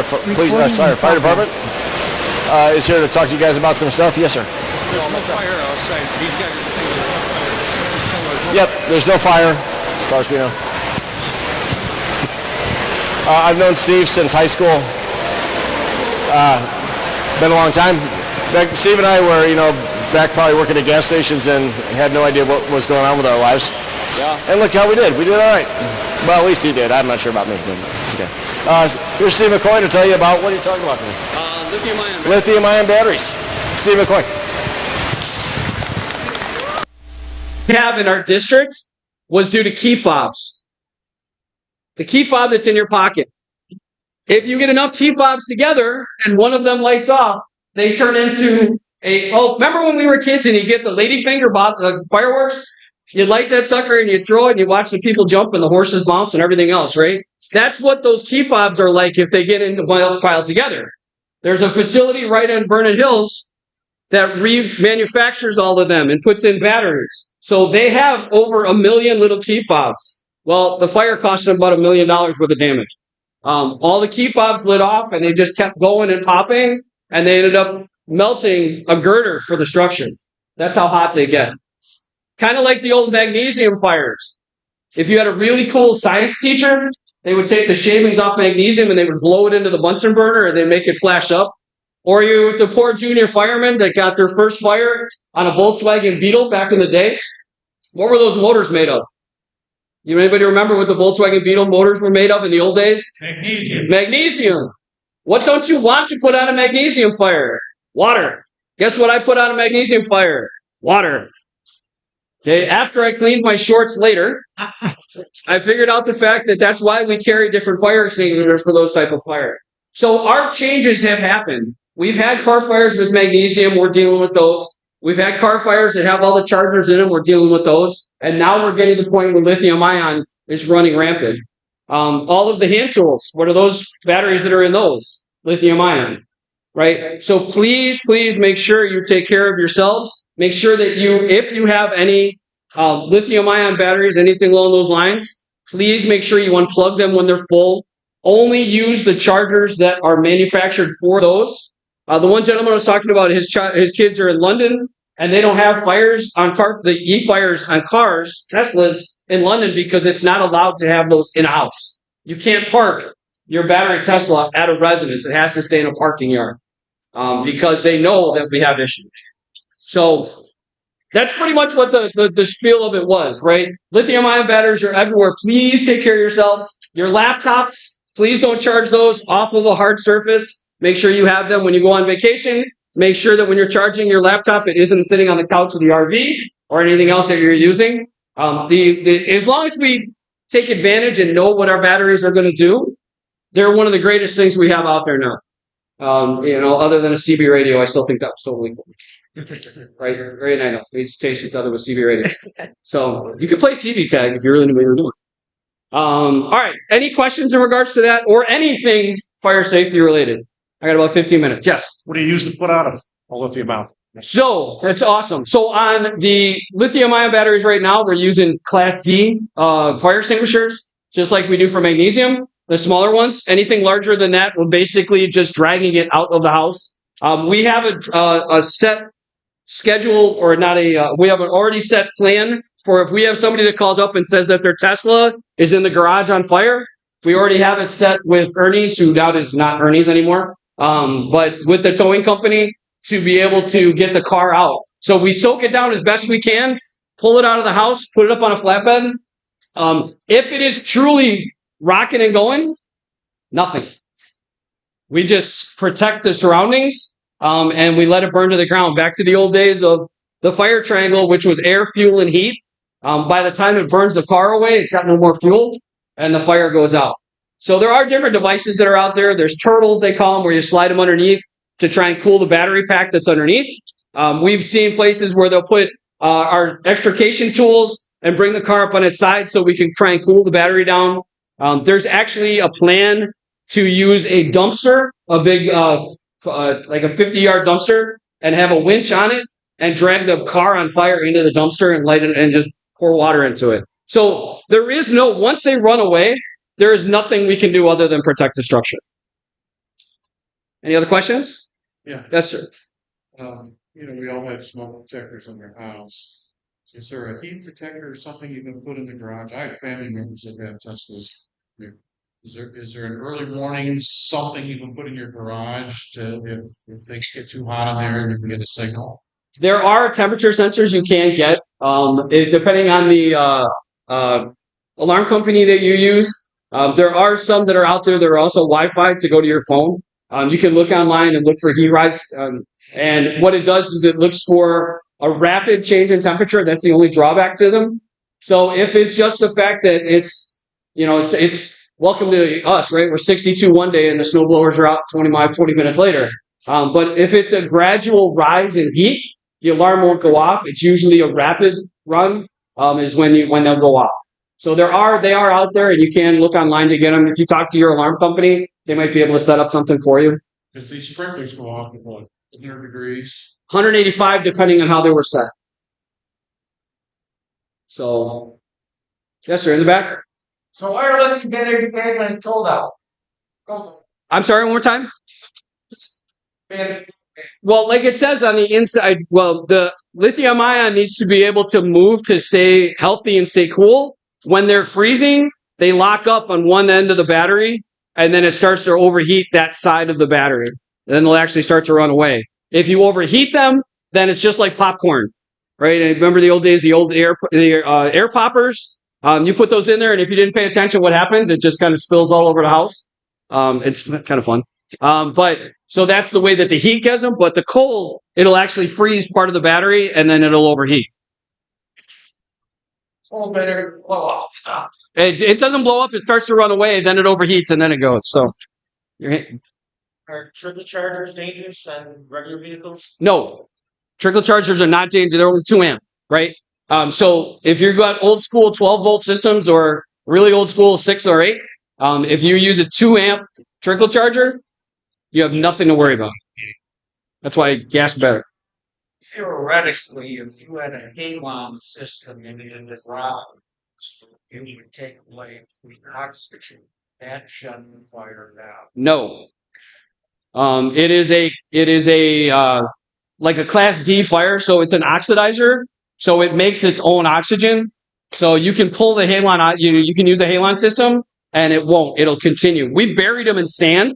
Fire department is here to talk to you guys about some stuff. Yes, sir. There's no fire outside. These guys are saying there's no fire. Yep, there's no fire, as far as we know. I've known Steve since high school. Been a long time. Steve and I were, back probably working at gas stations and had no idea what was going on with our lives. Yeah. And look how we did. We did all right. Well, at least he did. I'm not sure about me, but it's okay. Here's Steve McCaughey to tell you about, what are you talking about today? Lithium-ion batteries. Lithium-ion batteries. Steve McCaughey. We have in our district was due to key fobs. The key fob that's in your pocket. If you get enough key fobs together and one of them lights off, they turn into remember when we were kids and you get the ladyfinger fireworks? You'd light that sucker and you'd throw it and you watch the people jump and the horses bounce and everything else, right? That's what those key fobs are like if they get piled together. There's a facility right in Vernon Hills that remanufactures all of them and puts in batteries. So they have over 1 million little key fobs. Well, the fire cost them about $1 million worth of damage. All the key fobs lit off and they just kept going and popping and they ended up melting a girder for the structure. That's how hot they get. Kind of like the old magnesium fires. If you had a really cool science teacher, they would take the shavings off magnesium and they would blow it into the Bunsen burner and they make it flash up. Or the poor junior firemen that got their first fire on a Volkswagen Beetle back in the day. What were those motors made of? Anybody remember what the Volkswagen Beetle motors were made of in the old days? Magnesium. Magnesium. What don't you want to put on a magnesium fire? Water. Guess what I put on a magnesium fire? Water. Okay, after I cleaned my shorts later, I figured out the fact that that's why we carry different fire extinguishers for those type of fire. So our changes have happened. We've had car fires with magnesium. We're dealing with those. We've had car fires that have all the chargers in them. We're dealing with those. And now we're getting to the point where lithium ion is running rampant. All of the hand tools, what are those batteries that are in those? Lithium ion, right? So please, please make sure you take care of yourselves. Make sure that if you have any lithium ion batteries, anything along those lines, please make sure you unplug them when they're full. Only use the chargers that are manufactured for those. The one gentleman I was talking about, his kids are in London, and they don't have fires on the e-fires on cars, Teslas, in London because it's not allowed to have those in-house. You can't park your battery Tesla at a residence. It has to stay in a parking yard because they know that we have issues. So that's pretty much what the spiel of it was, right? Lithium-ion batteries are everywhere. Please take care of yourselves. Your laptops, please don't charge those off of a hard surface. Make sure you have them when you go on vacation. Make sure that when you're charging your laptop, it isn't sitting on the couch of the RV or anything else that you're using. As long as we take advantage and know what our batteries are going to do, they're one of the greatest things we have out there now. Other than a CB radio, I still think that's totally cool. Right? Right, I know. We just taste each other with CB radio. So you can play CB tag if you really know what you're doing. All right. Any questions in regards to that or anything fire safety related? I got about 15 minutes. Yes. What do you use to put out a lithium ion? So that's awesome. So on the lithium ion batteries right now, we're using Class D fire extinguishers, just like we do for magnesium. The smaller ones, anything larger than that, we're basically just dragging it out of the house. We have a set schedule, or not we have an already set plan for if we have somebody that calls up and says that their Tesla is in the garage on fire. We already have it set with Ernie's, who now is not Ernie's anymore. But with the towing company to be able to get the car out. So we soak it down as best we can, pull it out of the house, put it up on a flatbed. If it is truly rocking and going, nothing. We just protect the surroundings, and we let it burn to the ground. Back to the old days of the fire triangle, which was air, fuel, and heat. By the time it burns the car away, it's got no more fuel, and the fire goes out. So there are different devices that are out there. There's turtles, they call them, where you slide them underneath to try and cool the battery pack that's underneath. We've seen places where they'll put our extrication tools and bring the car up on its side so we can try and cool the battery down. There's actually a plan to use a dumpster, a big, like a 50-yard dumpster, and have a winch on it and drag the car on fire into the dumpster and light it and just pour water into it. So there is once they run away, there is nothing we can do other than protect the structure. Any other questions? Yeah. Yes, sir. We all have smoke detectors in their house. Is there a heat detector or something you can put in the garage? I have family members that have Teslas. Is there an early warning, something you can put in your garage to, if things get too hot in there and you can get a signal? There are temperature sensors you can get, depending on the alarm company that you use. There are some that are out there that are also Wi-Fi to go to your phone. You can look online and look for heat rise. And what it does is it looks for a rapid change in temperature. That's the only drawback to them. So if it's just the fact that it's welcome to us, right? We're 62 one day and the snow blowers are out 20 minutes later. But if it's a gradual rise in heat, the alarm won't go off. It's usually a rapid run, is when they'll go off. So they are out there, and you can look online to get them. If you talk to your alarm company, they might be able to set up something for you. Because these sprinklers go off at what, 100 degrees? 185, depending on how they were set. So, yes, sir, in the back. So why are lithium battery bad when it's cold out? I'm sorry, one more time. Bad. Well, like it says on the inside, the lithium ion needs to be able to move to stay healthy and stay cool. When they're freezing, they lock up on one end of the battery, and then it starts to overheat that side of the battery. Then they'll actually start to run away. If you overheat them, then it's just like popcorn, right? And remember the old days, the old air poppers? You put those in there, and if you didn't pay attention, what happens? It just kind of spills all over the house. It's kind of fun. So that's the way that the heat gets them, but the cold, it'll actually freeze part of the battery, and then it'll overheat. Cold battery blow off. It doesn't blow up, it starts to run away, then it overheats, and then it goes. So, Are trickle chargers dangerous on regular vehicles? no. Trickle chargers are not dangerous. They're only 2 amp, right? So if you've got old school 12-volt systems or really old school 6 or 8, if you use a 2 amp trickle charger, you have nothing to worry about. That's why gas better. Theoretically, if you had a halon system in the ground, it would take away the oxygen. That shutting the fire down. No. It is a like a class D fire, so it's an oxidizer, so it makes its own oxygen. So you can pull the halon out, you can use a halon system, and it'll continue. We buried them in sand.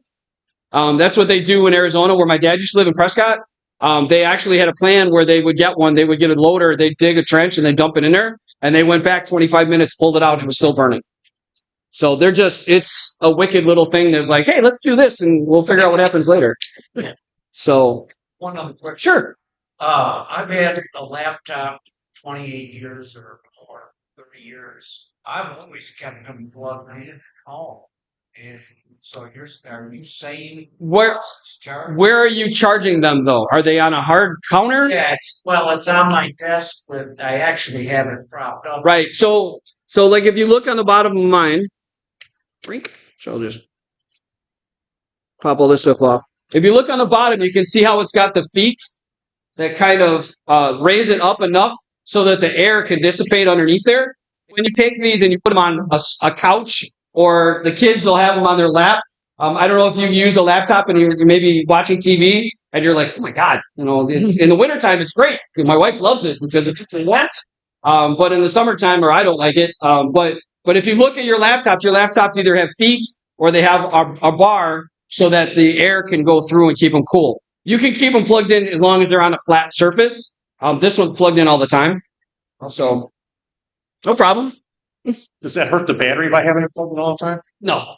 That's what they do in Arizona, where my dad used to live in Prescott. They actually had a plan where they would get a loader, they'd dig a trench and they dump it in there, and they went back 25 minutes, pulled it out, and it was still burning. So it's a wicked little thing that like, hey, let's do this and we'll figure out what happens later. So. One other question. Sure. I've had a laptop 28 years or more, 30 years. I've always kept them plugged in at home. And so are you saying Where are you charging them though? Are they on a hard counter? Yeah, it's on my desk, but I actually have it propped up. Right. So like if you look on the bottom of mine, so I'll just pop all this stuff off. If you look on the bottom, you can see how it's got the feet that kind of raise it up enough so that the air can dissipate underneath there. When you take these and you put them on a couch, or the kids will have them on their lap. I don't know if you've used a laptop and you're maybe watching TV and you're like, oh my God, in the wintertime, it's great. My wife loves it because it's wet. But in the summertime, or I don't like it. But if you look at your laptops either have feet or they have a bar so that the air can go through and keep them cool. You can keep them plugged in as long as they're on a flat surface. This one's plugged in all the time. So, no problem. Does that hurt the battery by having it plugged in all the time? No.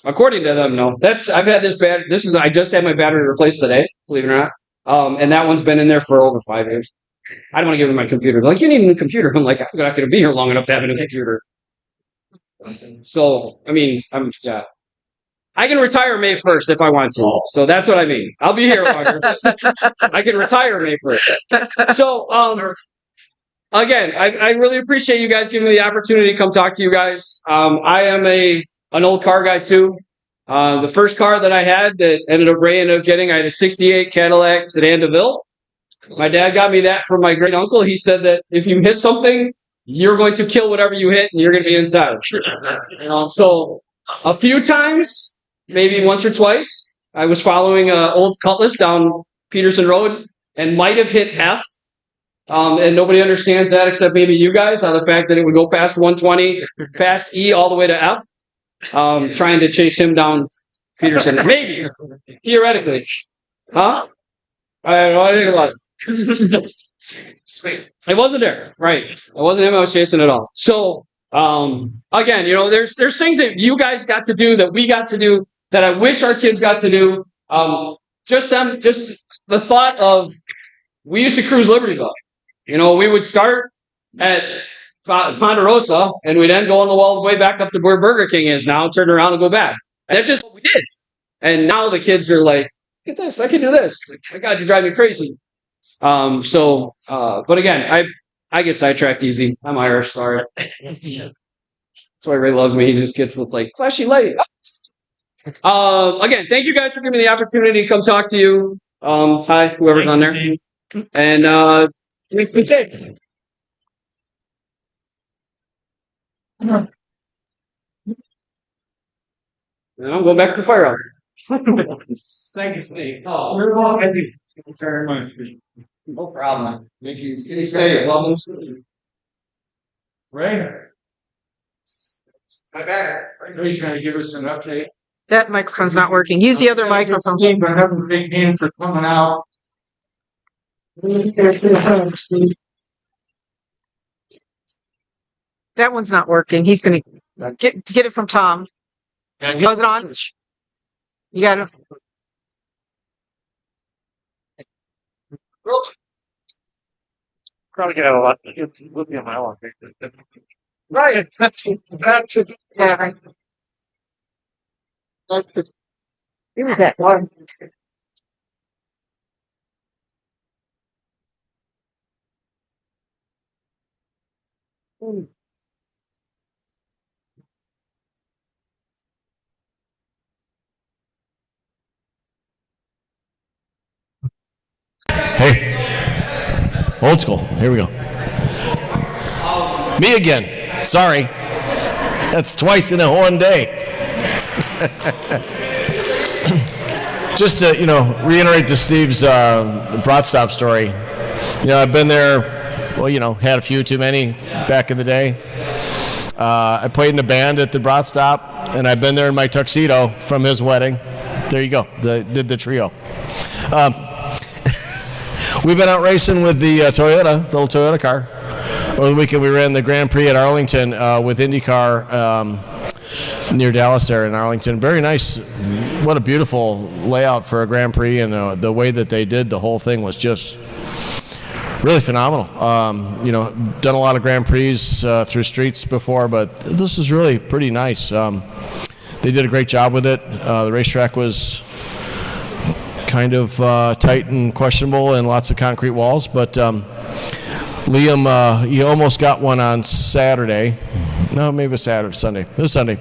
According to them, no. I've had this battery. I just had my battery replaced today, believe it or not. And that one's been in there for over 5 years. I don't want to give them my computer. They're like, you need a new computer. I'm like, I'm not going to be here long enough to have a new computer. So, I mean, I can retire May 1st if I want to. So that's what I mean. I'll be here longer. I can retire May 1st. So, again, I really appreciate you guys giving me the opportunity to come talk to you guys. I am an old car guy too. The first car that I had that Ray ended up getting, I had a 68 Cadillac sedan DeVille. My dad got me that from my great uncle. He said that if you hit something, you're going to kill whatever you hit and you're going to be inside. So a few times, maybe once or twice, I was following Old Cutlass down Peterson Road and might have hit F. And nobody understands that except maybe you guys, on the fact that it would go past 120, past E, all the way to F. Trying to chase him down Peterson. Maybe. Theoretically. Huh? I don't know anything about it. I wasn't there. Right. It wasn't him I was chasing at all. So, again, there's things that you guys got to do that we got to do that I wish our kids got to do. Just the thought of, we used to cruise Libertyville. We would start at Ponderosa and we'd then go all the way back up to where Burger King is now, turn around and go back. That's just what we did. And now the kids are like, look at this, I can do this. My God, you drive me crazy. But again, I get sidetracked easy. I'm Irish, sorry. That's why Ray loves me. He just gets, it's like, flashy light. Again, thank you guys for giving me the opportunity to come talk to you. Hi, whoever's on there. And that's it. Now go back to the fire out. Thank you, Steve. Oh, you're welcome. Thank you very much. No problem. Thank you. You say it. Welcome. Ray, My bad. Ray's gonna give us an update. That microphone's not working. Use the other microphone. Steve, I have a big name for coming out. That one's not working. He's gonna get it from Tom. Was it on? You got it. Probably get a lot. It's looking at my own. Right. Yeah. Right. Give me that one. Hey, old school. Here we go. Me again. Sorry. That's twice in one day. Just to, reiterate to Steve's brat stop story. I've been there, had a few too many back in the day. I played in a band at the brat stop, and I've been there in my tuxedo from his wedding. There you go. Did the trio. We've been out racing with the Toyota, the little Toyota car. Over the weekend, we ran the Grand Prix at Arlington with IndyCar near Dallas there in Arlington. Very nice. What a beautiful layout for a Grand Prix, and the way that they did the whole thing was just really phenomenal. Done a lot of Grand Prix through streets before, but this is really pretty nice. They did a great job with it. The racetrack was kind of tight and questionable and lots of concrete walls, but Liam, he almost got one on Saturday. No, maybe it was Sunday. It was Sunday.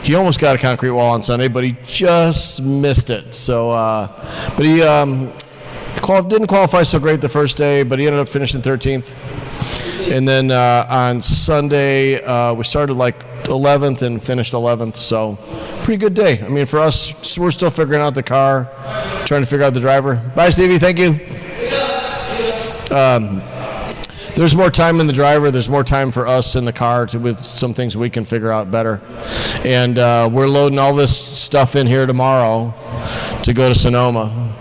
He almost got a concrete wall on Sunday, but he just missed it. So, but he didn't qualify so great the first day, but he ended up finishing 13th. And then on Sunday, we started like 11th and finished 11th. So, pretty good day. I mean, for us, we're still figuring out the car, trying to figure out the driver. Bye, Stevie. Thank you. There's more time in the driver. There's more time for us in the car with some things we can figure out better. And we're loading all this stuff in here tomorrow to go to Sonoma,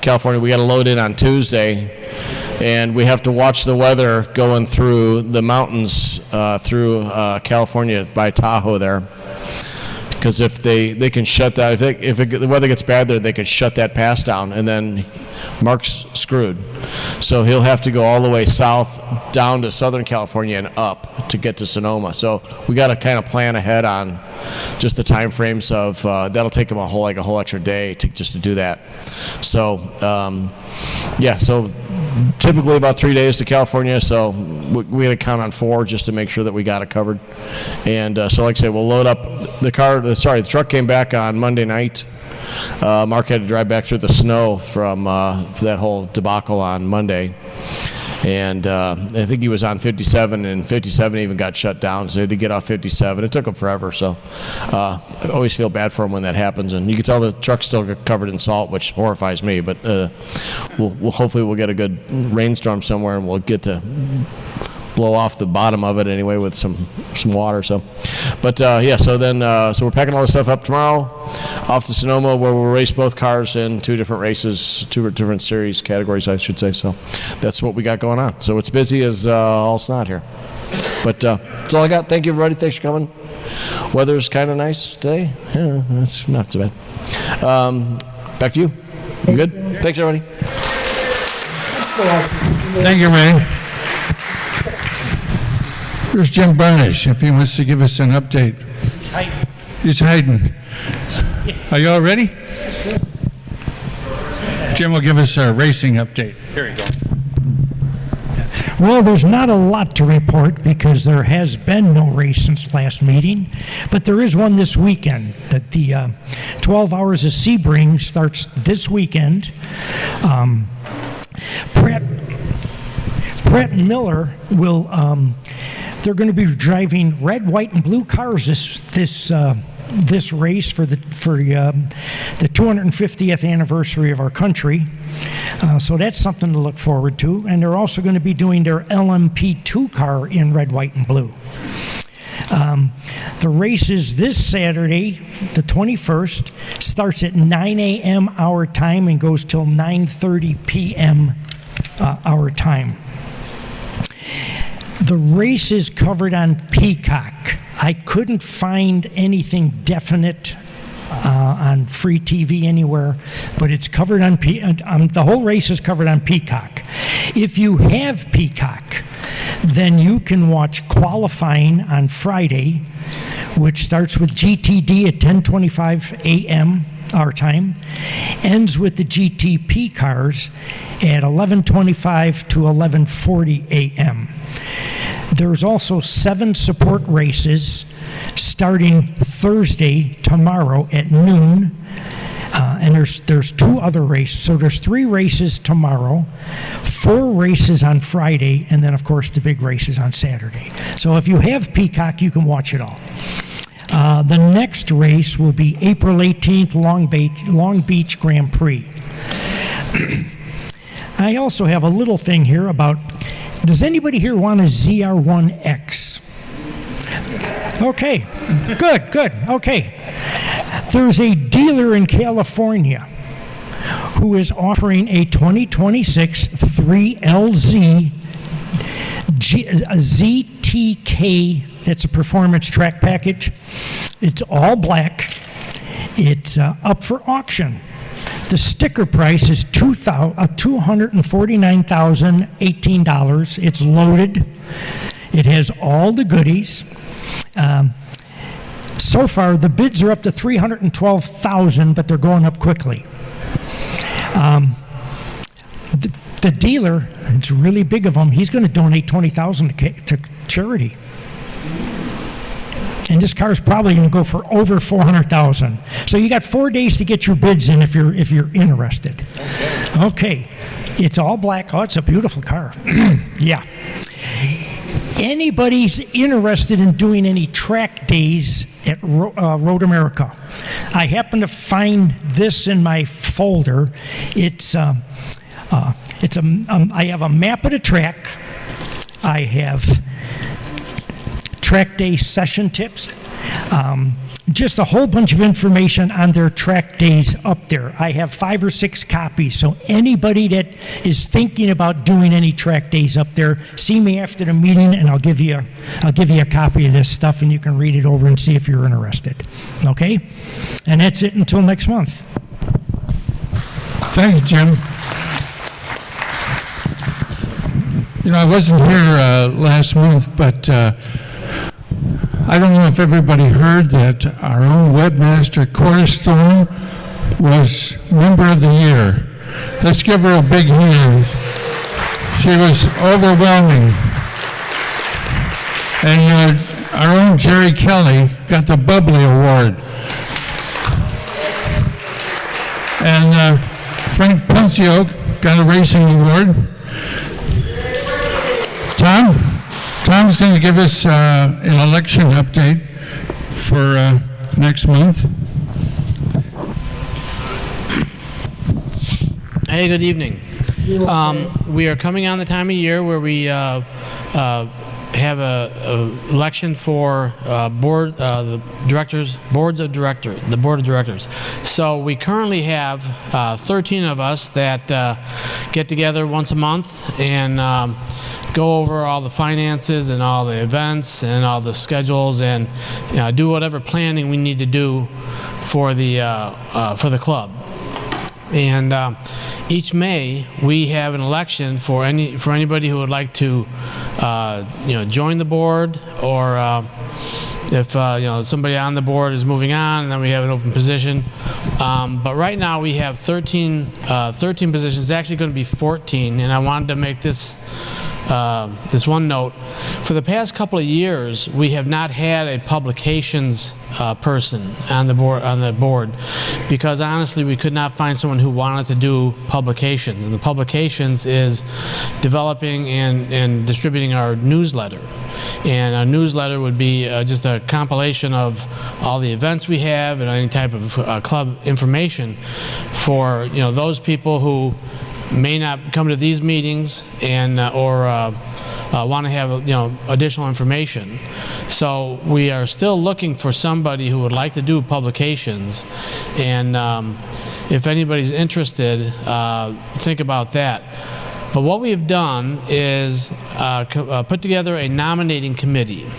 California. We got to load in on Tuesday. And we have to watch the weather going through the mountains through California by Tahoe there. Because if they can shut that, if the weather gets bad there, they can shut that pass down, and then Mark's screwed. So he'll have to go all the way south down to Southern California and up to get to Sonoma. So we got to kind of plan ahead on just the time frames of that'll take him a whole extra day just to do that. So so typically about 3 days to California, so we had to count on 4 just to make sure that we got it covered. And so like I say, we'll load up the truck came back on Monday night. Mark had to drive back through the snow from that whole debacle on Monday. And I think he was on 57, and 57 even got shut down, so he had to get off 57. It took him forever, so I always feel bad for him when that happens. And you can tell the truck's still covered in salt, which horrifies me, but hopefully we'll get a good rainstorm somewhere, and we'll get to blow off the bottom of it anyway with some water. So, but yeah. So then, so we're packing all this stuff up tomorrow, off to Sonoma, where we'll race both cars in 2 different races, 2 different series categories, I should say. So, that's what we got going on. So it's busy as all snot here. But that's all I got. Thank you, everybody. Thanks for coming. Weather's kind of nice today. Yeah, that's not so bad. Back to you. You good? Thanks, everybody. Thank you, Ray. Here's Jim Barnish, if he wants to give us an update. He's hiding. Are you all ready? Jim will give us a racing update. Here you go. Well, there's not a lot to report because there has been no race since last meeting, but there is one this weekend. That the 12 Hours of Sebring starts this weekend. Pratt and Miller will. They're going to be driving red, white, and blue cars this race for the 250th anniversary of our country. So that's something to look forward to. And they're also going to be doing their LMP2 car in red, white, and blue. The race is this Saturday, the 21st, starts at 9 a.m. our time and goes till 9:30 p.m. Our time. The race is covered on Peacock. I couldn't find anything definite on free TV anywhere, but it's covered on the whole race is covered on Peacock. If you have Peacock, then you can watch qualifying on Friday, which starts with GTD at 10:25 a.m. our time, ends with the GTP cars at 11:25 to 11:40 a.m. There's also 7 support races starting Thursday, tomorrow at noon. And there's 2 other races. So there's 3 races tomorrow, 4 races on Friday, and then, of course, the big races on Saturday. So if you have Peacock, you can watch it all. The next race will be April 18th, Long Beach Grand Prix. I also have a little thing here about, does anybody here want a ZR1X? Okay, good, okay. There's a dealer in California who is offering a 2026 3LZ ZTK, that's a performance track package. It's all black. It's up for auction. The sticker price is $249,018. It's loaded. It has all the goodies. So far, the bids are up to $312,000, but they're going up quickly. The dealer, it's really big of him, he's going to donate $20,000 to charity. And this car is probably going to go for over $400,000. So you got 4 days to get your bids in if you're interested. Okay. It's all black. Oh, it's a beautiful car. Yeah. Anybody's interested in doing any track days at Road America? I happen to find this in my folder. I have a map of the track. I have track day session tips, just a whole bunch of information on their track days up there. I have 5 or 6 copies, so anybody that is thinking about doing any track days up there, see me after the meeting and I'll give you a copy of this stuff and you can read it over and see if you're interested. Okay? And that's it until next month. Thank you, Jim. You know, I wasn't here last month, but I don't know if everybody heard that our own webmaster, Cora Stone, was Member of the Year. Let's give her a big hand. She was overwhelming. And our own Jerry Kelly got the Bubbly Award. And Frank Puncio got a racing award. Tom's going to give us an election update for next month. Hey, good evening. We are coming on the time of year where we have a election for boards of directors. So we currently have 13 of us that get together once a month and go over all the finances and all the events and all the schedules and do whatever planning we need to do for the club. And each May we have an election for anybody who would like to join the board, or if somebody on the board is moving on, and then we have an open position. But right now we have 13 positions. It's actually going to be 14, and I wanted to make this one note. For the past couple of years, we have not had a publications person on the board because honestly we could not find someone who wanted to do publications, and the publications is developing and distributing our newsletter. And our newsletter would be just a compilation of all the events we have and any type of club information for those people who may not come to these meetings and or want to have additional information. So we are still looking for somebody who would like to do publications, and if anybody's interested, think about that. But what we have done is put together a nominating committee,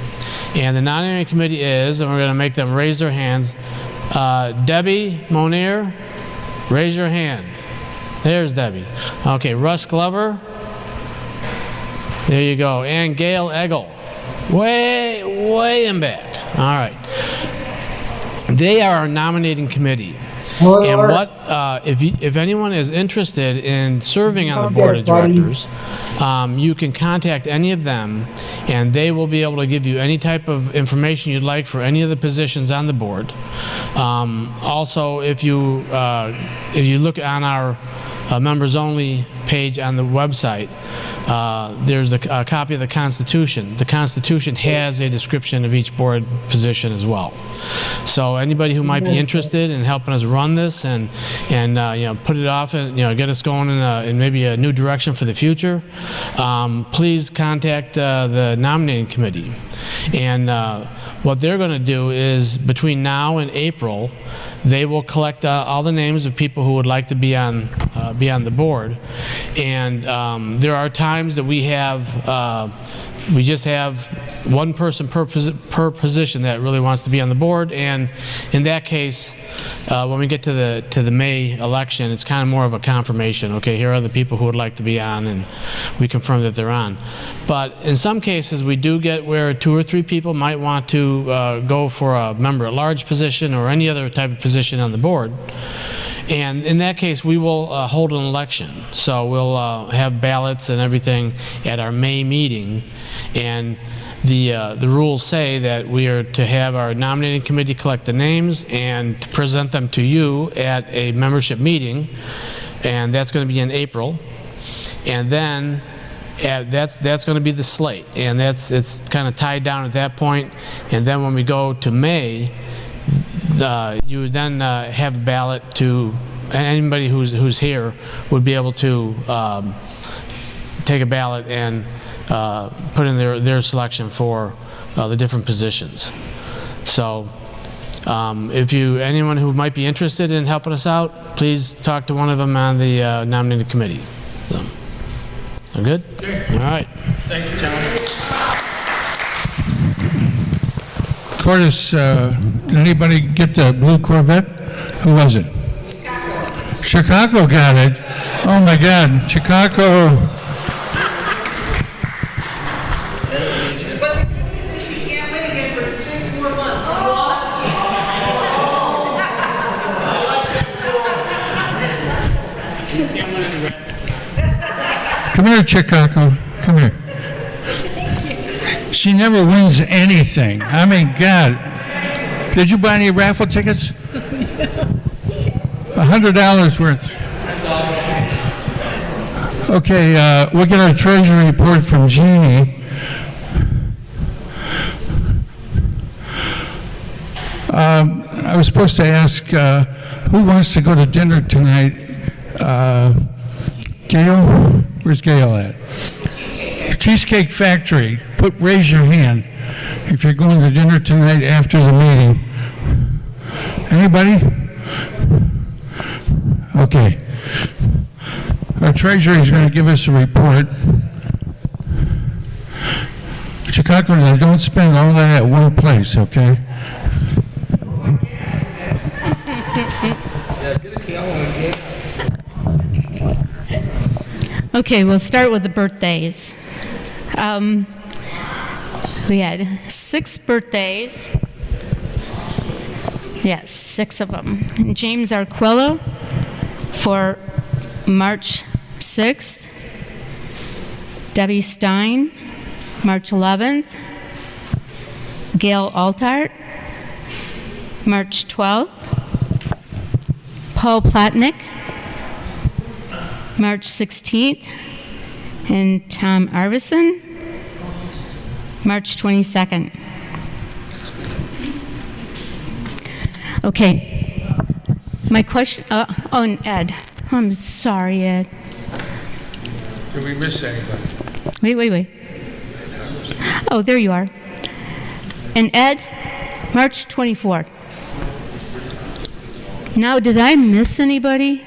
and the nominating committee is, and we're going to make them raise their hands. Debbie Monier, raise your hand. There's Debbie. Okay, Russ Glover. There you go. And Gail Eggle. Way in back. All right. They are our nominating committee. And what if anyone is interested in serving on the board of directors, you can contact any of them, and they will be able to give you any type of information you'd like for any of the positions on the board. Also, if you look on our members only page on the website, there's a copy of the Constitution. The Constitution has a description of each board position as well. So anybody who might be interested in helping us run this and put it off and get us going in maybe a new direction for the future, please contact the nominating committee. And what they're going to do is between now and April, they will collect all the names of people who would like to be on the board. And there are times that we just have one person per position that really wants to be on the board, and in that case, when we get to the May election, it's kind of more of a confirmation. Okay, here are the people who would like to be on, and we confirm that they're on. But in some cases, we do get where 2 or 3 people might want to go for a member-at-large position or any other type of position on the board. And in that case, we will hold an election. So we'll have ballots and everything at our May meeting. And the rules say that we are to have our nominating committee collect the names and to present them to you at a membership meeting. And that's going to be in April. And then that's going to be the slate. And it's kind of tied down at that point. And then when we go to May, you then have a ballot to, anybody who's here would be able to take a ballot and put in their selection for the different positions. So if anyone who might be interested in helping us out, please talk to one of them on the nominating committee. So, are good? All right. Thank you, gentlemen. Curtis, did anybody get the blue Corvette? Who was it? Chicago got it. Oh my God, Chicago. But the good news is she can't wait again for 6 more months. Come here, Chicago. Come here. She never wins anything. I mean, God. Did you buy any raffle tickets? $100 worth. Okay, we'll get our treasury report from Jeannie. I was supposed to ask who wants to go to dinner tonight. Gail? Where's Gail at? Cheesecake Factory. Raise your hand if you're going to dinner tonight after the meeting. Anybody? Okay. Our treasurer is going to give us a report. Chicago, now don't spend all that at one place, okay? Okay, we'll start with the birthdays. We had 6 birthdays. Yes, 6 of them. James Arquilla for March 6th. Debbie Stein, March 11th. Gail Altart, March 12th. Paul Plotnick, March 16th. And Tom Arvison, March 22nd. Okay. My question, and Ed. I'm sorry, Ed. Did we miss anybody? Wait. Oh, there you are. And Ed, March 24th. Now, did I miss anybody?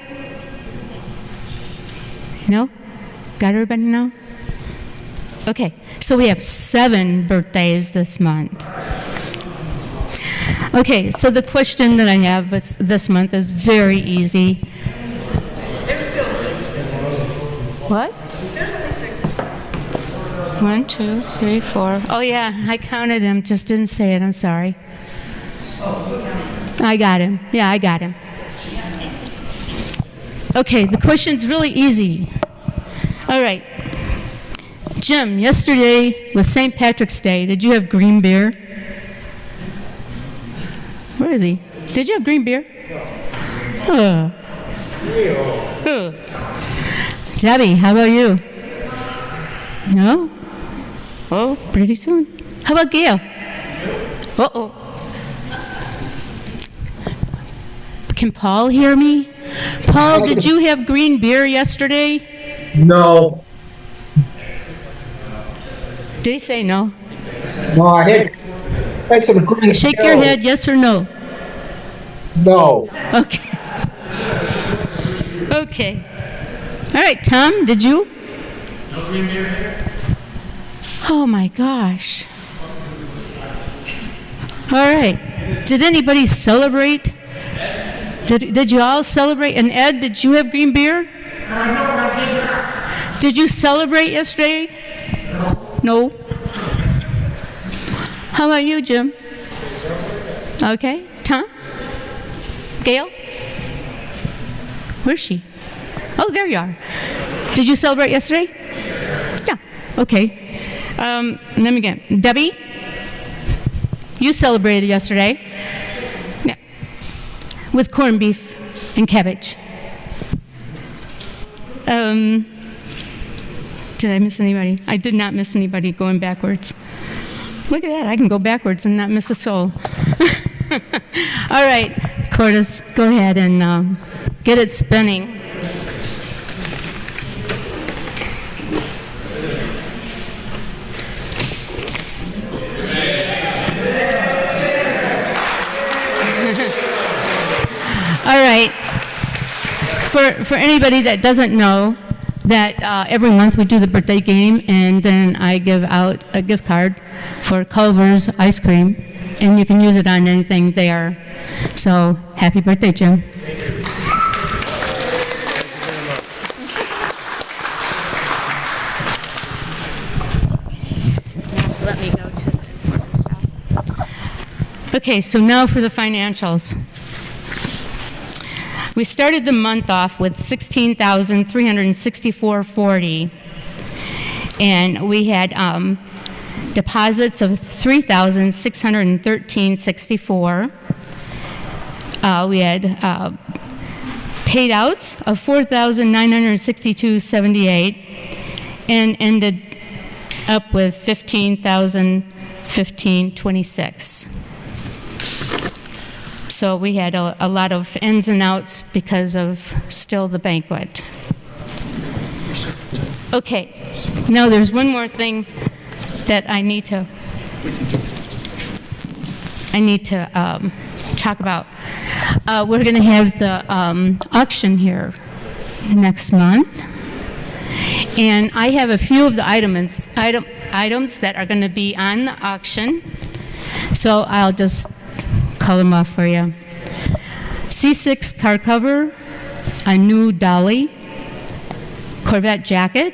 No? Got everybody now? Okay, so we have 7 birthdays this month. Okay, so the question that I have this month is very easy. There's still 6. What? There's only 6. 1, 2, 3, 4. Oh yeah, I counted him, just didn't say it, I'm sorry. I got him. Yeah, I got him. Okay, the question's really easy. All right. Jim, yesterday was St. Patrick's Day. Did you have green beer? Where is he? Did you have green beer? Oh. Debbie, how about you? No? Oh, pretty soon. How about Gail? Uh-oh. Can Paul hear me? Paul, did you have green beer yesterday? No. Did he say no? No, I had some green. Shake your head, yes or no? No. Okay. Okay. All right, Tom, did you? No green beer here? Oh my gosh. All right. Did anybody celebrate? Did you all celebrate? And Ed, did you have green beer? No, I did not. Did you celebrate yesterday? No. How about you, Jim? Okay. Tom? Gail? Where's she? Oh, there you are. Did you celebrate yesterday? Yeah. Okay. Let me get Debbie? You celebrated yesterday. Yeah. With corned beef and cabbage. Did I miss anybody? I did not miss anybody going backwards. Look at that. I can go backwards and not miss a soul. All right, Cordis, go ahead and get it spinning. All right. For anybody that doesn't know, that every month we do the birthday game, and then I give out a gift card for Culver's ice cream, and you can use it on anything there. So happy birthday, Jim. Let me go to the important stuff. Okay, so now for the financials. We started the month off with $16,364.40, and we had deposits of $3,613.64. We had paid outs of $4,962.78, and ended up with $15,015.26. So we had a lot of ins and outs because of still the banquet. Okay, now there's one more thing that I need to talk about. We're going to have the auction here next month, and I have a few of the items that are going to be on the auction. So I'll just call them off for you. C6 car cover, a new dolly, Corvette jacket,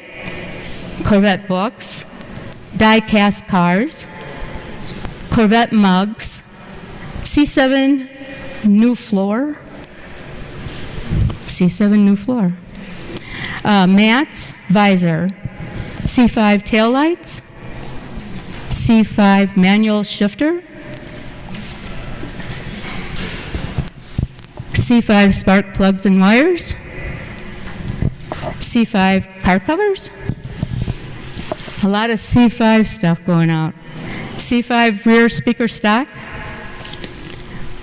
Corvette books, die-cast cars, Corvette mugs, C7 new floor, mats, visor, C5 taillights, C5 manual shifter, C5 spark plugs and wires, C5 car covers, a lot of C5 stuff going out, C5 rear speaker stock,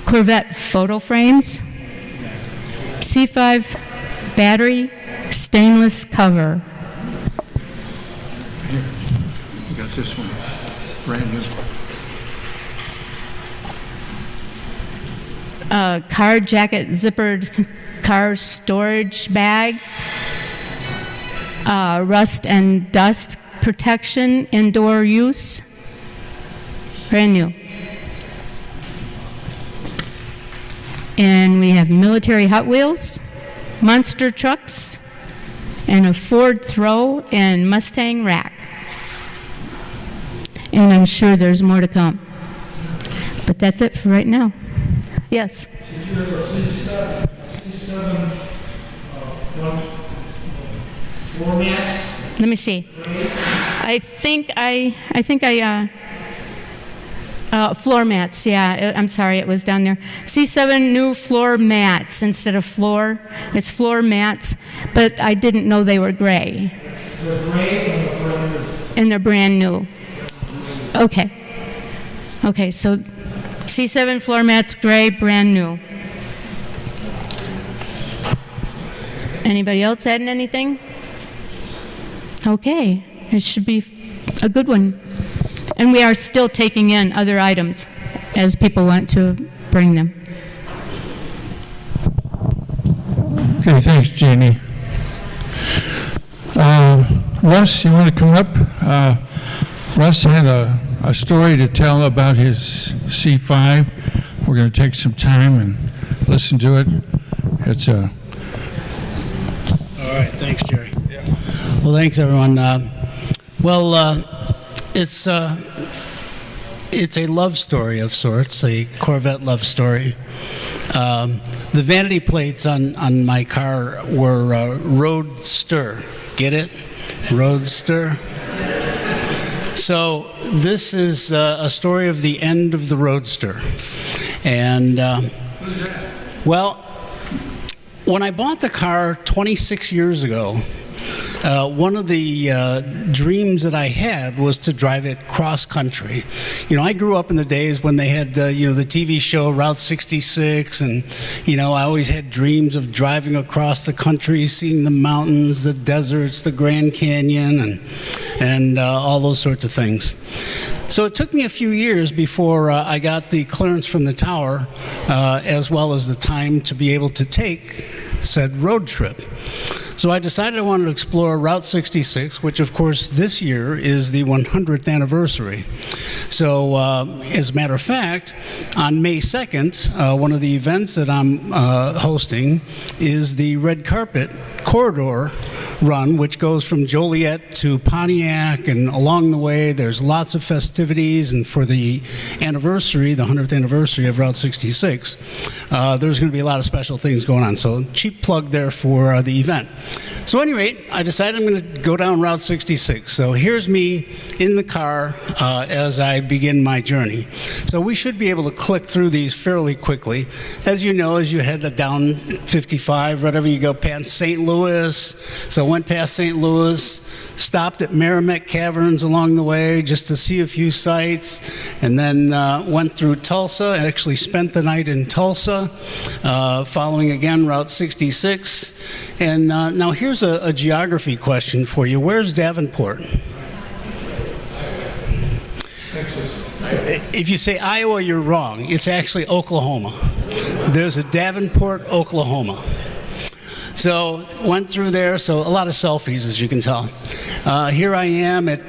Corvette photo frames, C5 battery stainless cover. Here, we got this one, brand new. Car jacket zippered car storage bag, rust and dust protection, indoor use, brand new. And we have military Hot Wheels, monster trucks, and a Ford Throw and Mustang rack. And I'm sure there's more to come. But that's it for right now. Yes? Did you have a C7 floor mat? Let me see. I think floor mats, yeah, I'm sorry, it was down there. C7 new floor mats instead of floor. It's floor mats, but I didn't know they were gray. They're gray and brand new. And they're brand new. Okay. Okay, so C7 floor mats, gray, brand new. Anybody else adding anything? Okay, it should be a good one. And we are still taking in other items as people want to bring them. Okay, thanks, Jeannie. Russ, you want to come up? Russ had a story to tell about his C5. We're going to take some time and listen to it. It's a... All right, thanks, Jerry. Yeah. Well, thanks, everyone. It's a love story of sorts, a Corvette love story. The vanity plates on my car were Roadster. Get it? Roadster. So this is a story of the end of the Roadster. And, well, when I bought the car 26 years ago, one of the dreams that I had was to drive it cross country. You know, I grew up in the days when they had the TV show Route 66, and I always had dreams of driving across the country, seeing the mountains, the deserts, the Grand Canyon, and all those sorts of things. So it took me a few years before I got the clearance from the tower, as well as the time to be able to take said road trip. So I decided I wanted to explore Route 66, which of course this year is the 100th anniversary. So as a matter of fact, on May 2nd, one of the events that I'm hosting is the Red Carpet Corridor Run, which goes from Joliet to Pontiac, and along the way there's lots of festivities, and for the anniversary, the 100th anniversary of Route 66, there's going to be a lot of special things going on. So cheap plug there for the event. So anyway, I decided I'm going to go down Route 66. So here's me in the car as I I begin my journey. So we should be able to click through these fairly quickly. As you know, as you head down 55, whatever, you go past St. Louis. So went past St. Louis, stopped at Merrimack Caverns along the way just to see a few sights, and then went through Tulsa, actually spent the night in Tulsa, following again Route 66. And now here's a geography question for you. Where's Davenport? Texas. If you say Iowa, you're wrong. It's actually Oklahoma. There's a Davenport, Oklahoma. So went through there, so a lot of selfies, as you can tell. Here I am at,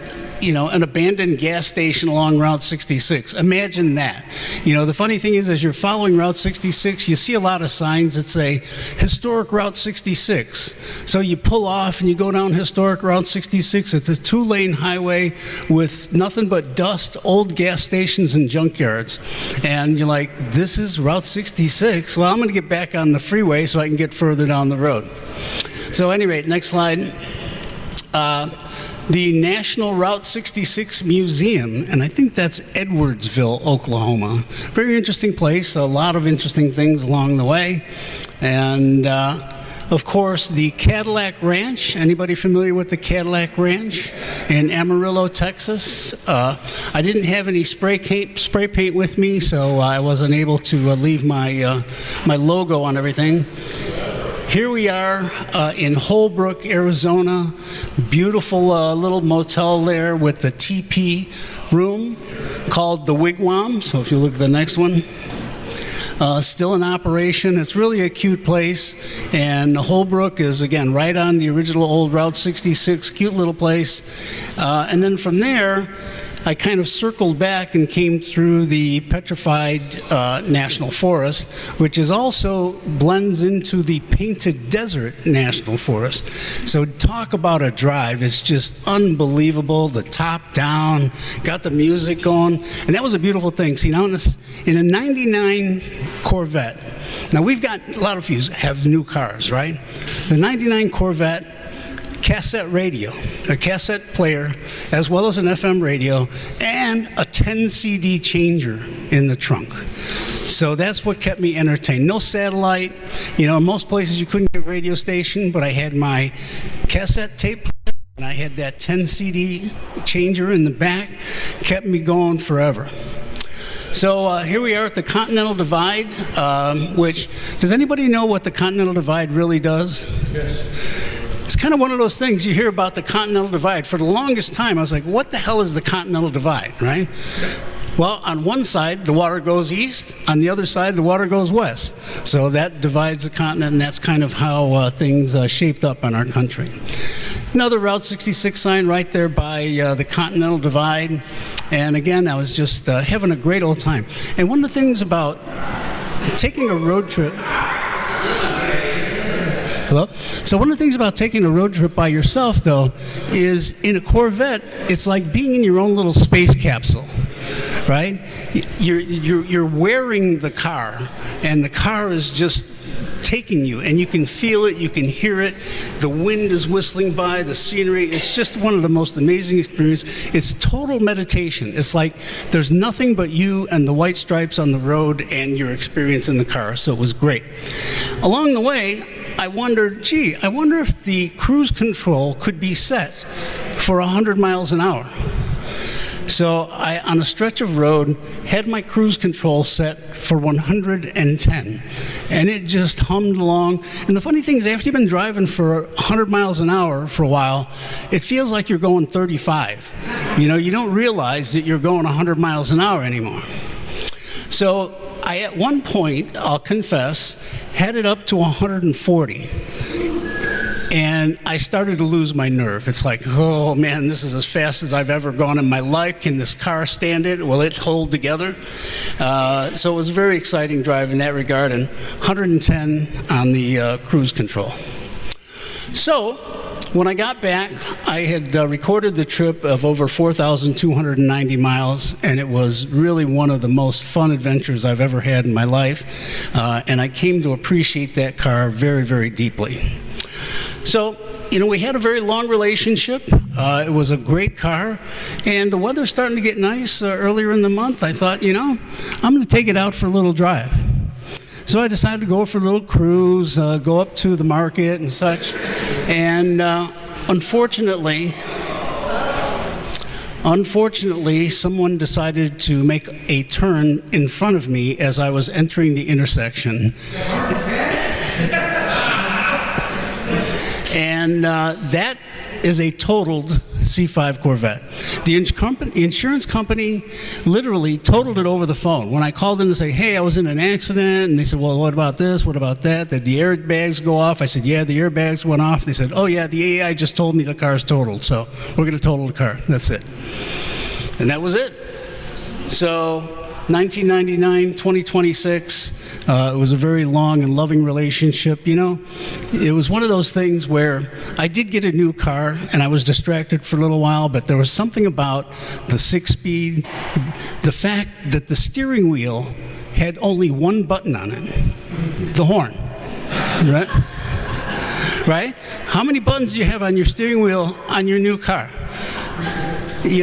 an abandoned gas station along Route 66. Imagine that. The funny thing is, as you're following Route 66, you see a lot of signs that say, Historic Route 66. So you pull off and you go down Historic Route 66. It's a 2-lane highway with nothing but dust, old gas stations, and junkyards. And you're like, this is Route 66? Well, I'm going to get back on the freeway so I can get further down the road. So at any rate, next slide. The National Route 66 Museum, and I think that's Edwardsville, Oklahoma. Very interesting place, a lot of interesting things along the way. And of course, the Cadillac Ranch. Anybody familiar with the Cadillac Ranch in Amarillo, Texas? I didn't have any spray paint with me, so I wasn't able to leave my logo on everything. Here we are in Holbrook, Arizona. Beautiful little motel there with the teepee room called the Wigwam. So if you look at the next one, still in operation. It's really a cute place. And Holbrook is, again, right on the original old Route 66. Cute little place. And then from there, I kind of circled back and came through the Petrified National Forest, which is also blends into the Painted Desert National Forest. So talk about a drive. It's just unbelievable. The top down, got the music going, and that was a beautiful thing. See, now in a 99 Corvette, now we've got, a lot of you have new cars, right? The 99 Corvette, cassette radio, a cassette player, as well as an FM radio, and a 10 CD changer in the trunk. So that's what kept me entertained. No satellite. In most places you couldn't get a radio station, but I had my cassette tape player, and I had that 10 CD changer in the back. Kept me going forever. So here we are at the Continental Divide, which, does anybody know what the Continental Divide really does? Yes. It's kind of one of those things you hear about the Continental Divide. For the longest time, I was like, what the hell is the Continental Divide, right? Well, on one side, the water goes east. On the other side, the water goes west. So that divides the continent, and that's kind of how things shaped up in our country. Another Route 66 sign right there by the Continental Divide. And again, I was just having a great old time. And one of the things about taking a road trip... Hello? So one of the things about taking a road trip by yourself, though, is in a Corvette, it's like being in your own little space capsule, right? You're wearing the car, and the car is just taking you, and you can feel it, you can hear it, the wind is whistling by, the scenery. It's just one of the most amazing experiences. It's total meditation. It's like there's nothing but you and the white stripes on the road and your experience in the car, so it was great. Along the way, I wondered, I wonder if the cruise control could be set for 100 miles an hour. So I, on a stretch of road, had my cruise control set for 110, and it just hummed along. And the funny thing is, after you've been driving for 100 miles an hour for a while, it feels like you're going 35. You don't realize that you're going 100 miles an hour anymore. So I, at one point, I'll confess, had it up to 140. And I started to lose my nerve. It's like, oh man, this is as fast as I've ever gone in my life. Can this car stand it? Will it hold together? So it was a very exciting drive in that regard, and 110 on the cruise control. So when I got back, I had recorded the trip of over 4,290 miles, and it was really one of the most fun adventures I've ever had in my life. And I came to appreciate that car very, very deeply. So, we had a very long relationship. It was a great car, and the weather's starting to get nice earlier in the month. I thought, I'm going to take it out for a little drive. So I decided to go for a little cruise, go up to the market and such. And unfortunately, someone decided to make a turn in front of me as I was entering the intersection. And that is a totaled C5 Corvette. The insurance company literally totaled it over the phone. When I called them to say, hey, I was in an accident, and they said, well, what about this? What about that? Did the airbags go off? I said, yeah, the airbags went off. They said, oh, yeah, the AI just told me the car's totaled, so we're going to total the car. That's it. And that was it. So 1999, 2026, it was a very long and loving relationship. It was one of those things where I did get a new car and I was distracted for a little while, but there was something about the 6-speed, the fact that the steering wheel had only one button on it, the horn, right? Right? How many buttons do you have on your steering wheel on your new car?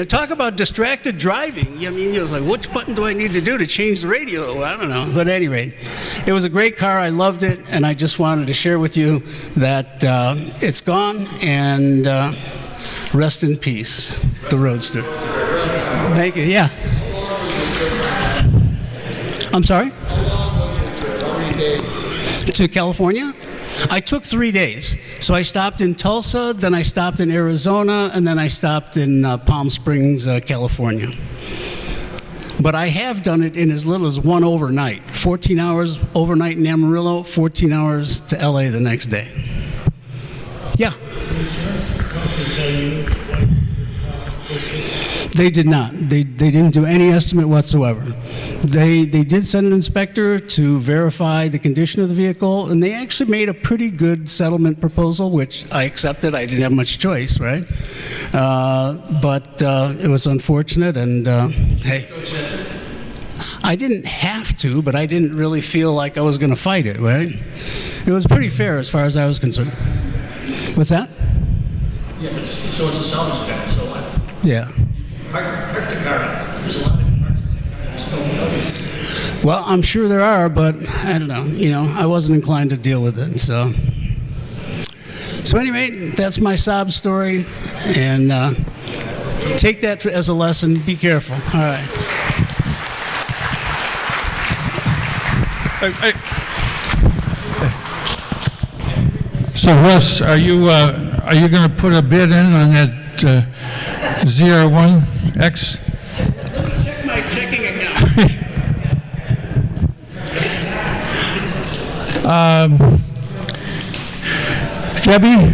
Talk about distracted driving. It was like, which button do I need to do to change the radio? Well, I don't know. But at any rate, it was a great car. I loved it. And I just wanted to share with you that it's gone. And rest in peace, the Roadster. Thank you. Yeah. I'm sorry? To California? I took 3 days. So I stopped in Tulsa, then I stopped in Arizona, and then I stopped in Palm Springs, California. But I have done it in as little as one overnight. 14 hours overnight in Amarillo, 14 hours to LA the next day. Yeah. They did not. They didn't do any estimate whatsoever. They did send an inspector to verify the condition of the vehicle, and they actually made a pretty good settlement proposal, which I accepted. I didn't have much choice, right? But it was unfortunate, and hey, I didn't have to, but I didn't really feel like I was going to fight it, right? It was pretty fair as far as I was concerned. What's that? Yeah, so it's a salvage car, so what? Yeah. Park the car. There's a lot of parks. Well, I'm sure there are, but I don't know. I wasn't inclined to deal with it. So anyway, that's my sob story, and take that as a lesson. Be careful. All right. So Russ, are you going to put a bid in on that ZR1X? Check my checking account. Debbie,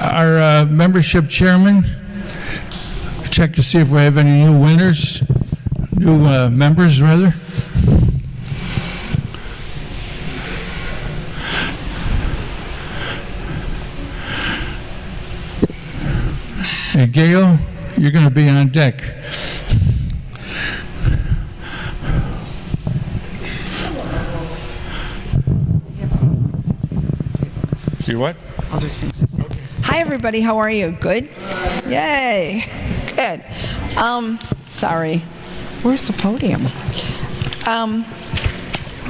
our membership chairman, check to see if we have any new winners, new members rather. Hey, Gail, you're going to be on deck. You what? Other things to say. Hi, everybody. How are you? Good? Yay. Good. Sorry. Where's the podium?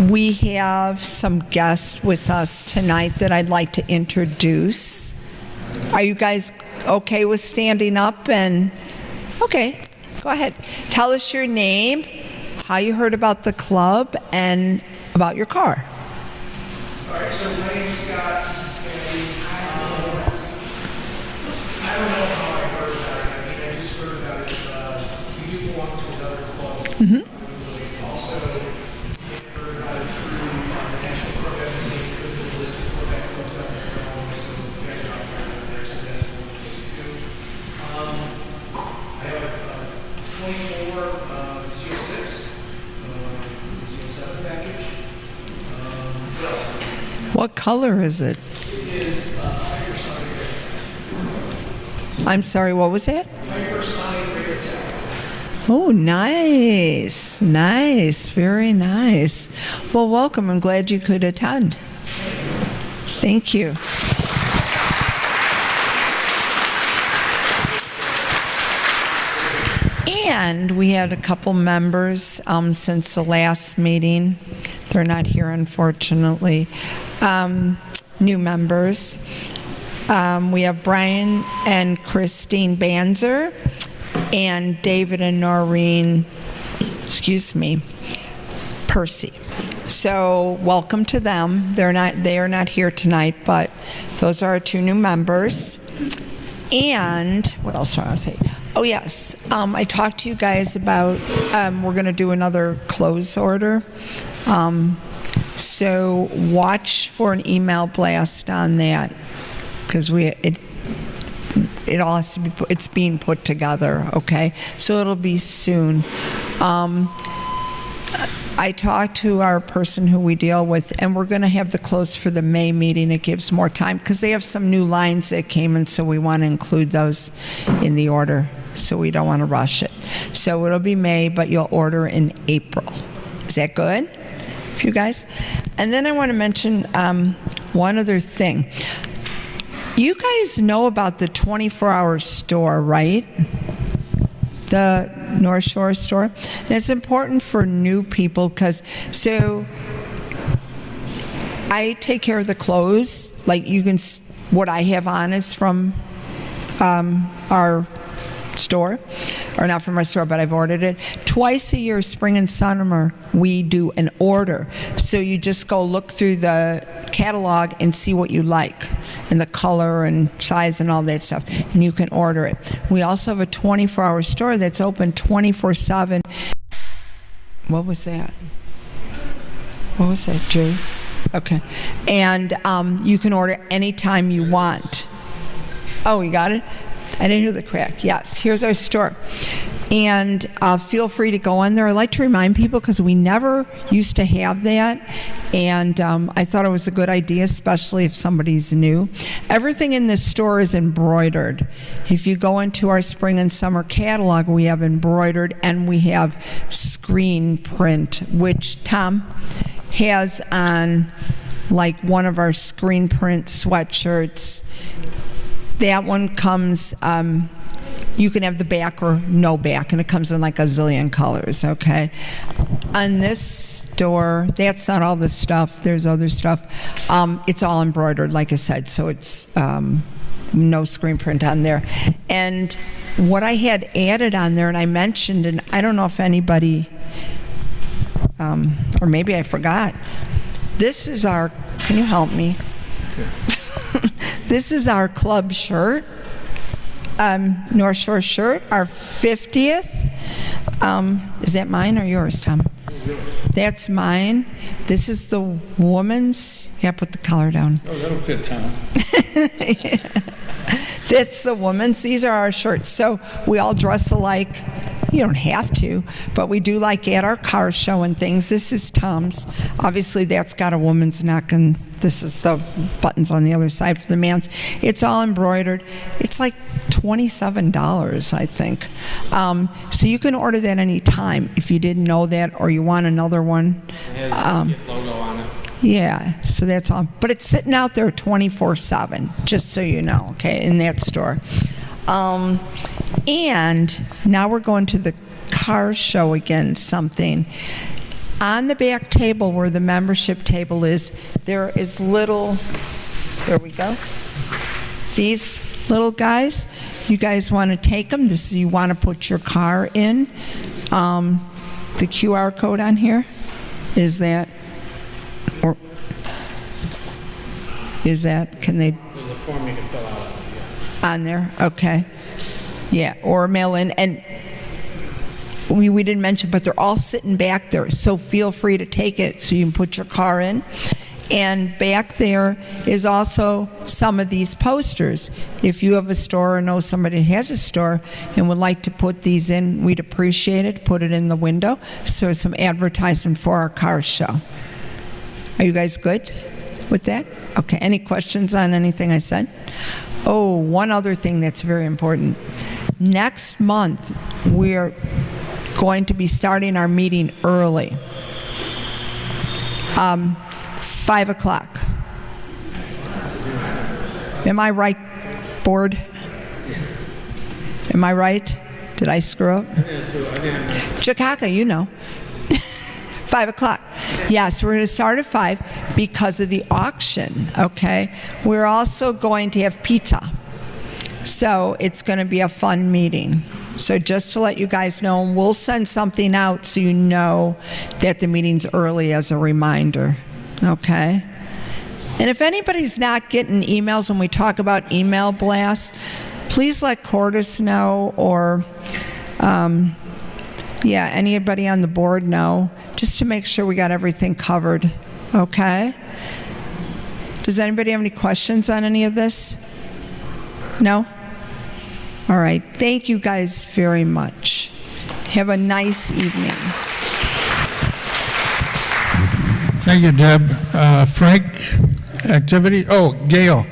We have some guests with us tonight that I'd like to introduce. Are you guys okay with standing up? And okay, go ahead. Tell us your name, how you heard about the club, and about your car. All right, so my name's Scott. I don't know how I heard about it. I mean, I just heard about it. We do belong to another club. Mm-hmm. Also, heard about it through the National Corvette Museum because there's a list of Corvette clubs out there. So you guys are out there, so that's one place to do. I have a 24 Z06, Z07 package. What else? What color is it? It is hypersonic ray attack. I'm sorry, what was that? Hypersonic ray attack. Oh, nice. Nice. Very nice. Well, welcome. I'm glad you could attend. Thank you. And we had a couple members since the last meeting. They're not here, unfortunately. New members. We have Brian and Christine Banzer and David and Noreen, Percy. So welcome to them. They are not here tonight, but those are our two new members. And what else do I want to say? Oh yes, I talked to you guys about we're going to do another close order. So watch for an email blast on that, because it all has to be it's being put together. Okay, so it'll be soon. I talked to our person who we deal with, and we're going to have the close for the May meeting. It gives more time because they have some new lines that came in, so we want to include those in the order, so we don't want to rush it. So it'll be May, but you'll order in April. Is that good for you guys? And then I want to mention one other thing. You guys know about the 24-hour store, right? The North Shore store. And it's important for new people because, so I take care of the clothes. Like what I have on is from our store, or not from our store, but I've ordered it. Twice a year, spring and summer, we do an order. So you just go look through the catalog and see what you like, and the color and size and all that stuff, and you can order it. We also have a 24-hour store that's open 24/7. What was that? What was that, Jay? Okay. And you can order anytime you want. Oh, you got it? I didn't hear the crack. Yes, here's our store. And feel free to go in there. I like to remind people because we never used to have that. And I thought it was a good idea, especially if somebody's new. Everything in this store is embroidered. If you go into our spring and summer catalog, we have embroidered and we have screen print, which Tom has on like one of our screen print sweatshirts. That one comes, you can have the back or no back, and it comes in like a zillion colors, okay? On this store, that's not all the stuff. There's other stuff. It's all embroidered, like I said, so it's no screen print on there. And what I had added on there, and I mentioned, and I don't know if anybody, or maybe I forgot, this is our, can you help me? This is our club shirt, North Shore shirt, our 50th. Is that mine or yours, Tom? That's mine. This is the woman's. Yeah, put the collar down. Oh, that'll fit, Tom. That's the woman's. These are our shirts. So we all dress alike. You don't have to, but we do like at our car show and things. This is Tom's. Obviously, that's got a woman's neck, and this is the buttons on the other side for the man's. It's all embroidered. It's like $27, I think. So you can order that any time if you didn't know that, or you want another one. It has the logo on it. Yeah, so that's all. But it's sitting out there 24/7, just so you know, okay, in that store. And now we're going to the car show again, something. On the back table where the membership table is, there is little, there we go, these little guys. You guys want to take them? This is, you want to put your car in. The QR code on here, is that, or is that, can they? There's a form you can fill out. On there, okay. Yeah, or mail in. And we didn't mention, but they're all sitting back there, so feel free to take it so you can put your car in. And back there is also some of these posters. If you have a store or know somebody that has a store and would like to put these in, we'd appreciate it. Put it in the window. So some advertisement for our car show. Are you guys good with that? Okay, any questions on anything I said? Oh, one other thing that's very important. Next month, we're going to be starting our meeting early. 5 o'clock. Am I right, board? Am I right? Did I screw up? Chicago, you know. 5 o'clock. Yes, we're going to start at 5 because of the auction, okay? We're also going to have pizza. So it's going to be a fun meeting. So just to let you guys know, we'll send something out so you know that the meeting's early as a reminder, okay? And if anybody's not getting emails when we talk about email blasts, please let Cordis know or, anybody on the board know, just to make sure we got everything covered, okay? Does anybody have any questions on any of this? No? All right. Thank you guys very much. Have a nice evening. Thank you, Deb. Frank, activity? Oh, Gail.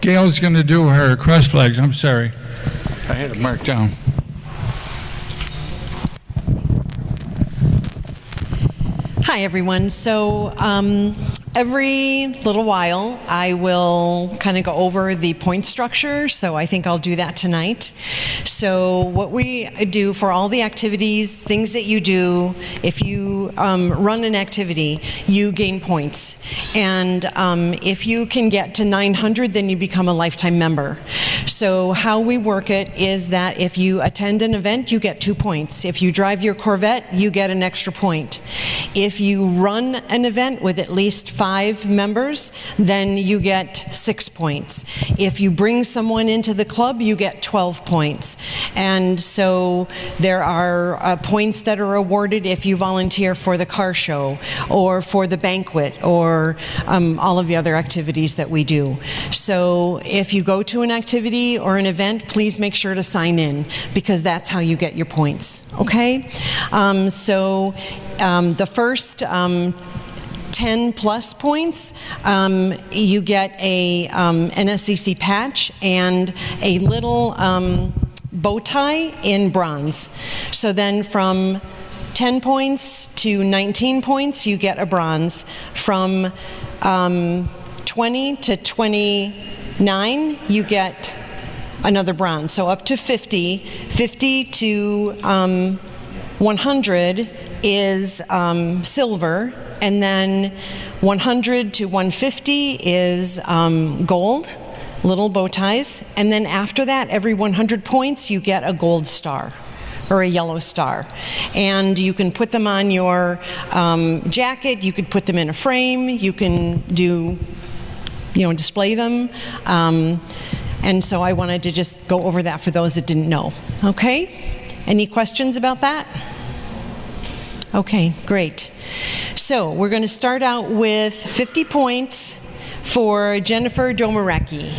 Gail's going to do her cross flags. I'm sorry. I had it marked down. Hi, everyone. So every little while, I will kind of go over the point structure, so I think I'll do that tonight. So what we do for all the activities, things that you do, if you run an activity, you gain points. And if you can get to 900, then you become a lifetime member. So how we work it is that if you attend an event, you get 2 points. If you drive your Corvette, you get an extra point. If you run an event with at least 5 members, then you get 6 points. If you bring someone into the club, you get 12 points. And so there are points that are awarded if you volunteer for the car show or for the banquet or all of the other activities that we do. So if you go to an activity or an event, please make sure to sign in because that's how you get your points, okay? The first 10 plus points, you get a NSCC patch and a little bow tie in bronze. So then from 10 points to 19 points, you get a bronze. From 20 to 29, you get another bronze. So up to 50, 50 to 100 is silver, and then 100 to 150 is gold, little bow ties, and then after that, every 100 points, you get a gold star or a yellow star. And you can put them on your jacket, you could put them in a frame, you can do, display them. And so I wanted to just go over that for those that didn't know. Okay? Any questions about that? Okay, great. So we're going to start out with 50 points for Jennifer Domaracki.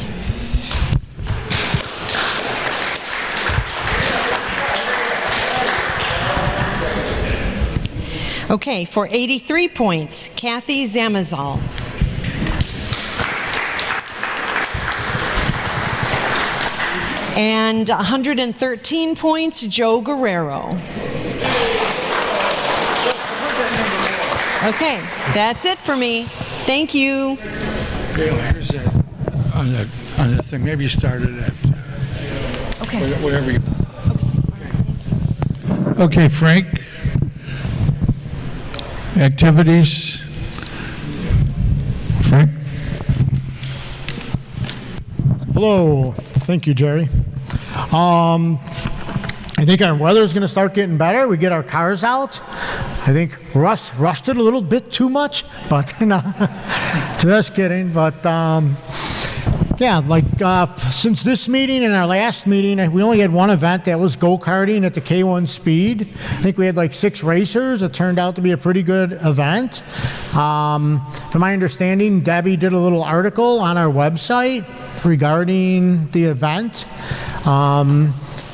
Okay, for 83 points, Kathy Zamazal. And 113 points, Joe Guerrero. Okay, that's it for me. Thank you. Gail, here's that on the thing. Maybe you started at whatever you. Okay, Frank. Activities. Frank. Hello. Thank you, Jerry. I think our weather's going to start getting better. We get our cars out. I think Russ rushed it a little bit too much, but just kidding. But since this meeting and our last meeting, we only had one event. That was go-karting at the K1 Speed. I think we had 6 racers. It turned out to be a pretty good event. From my understanding, Debbie did a little article on our website regarding the event,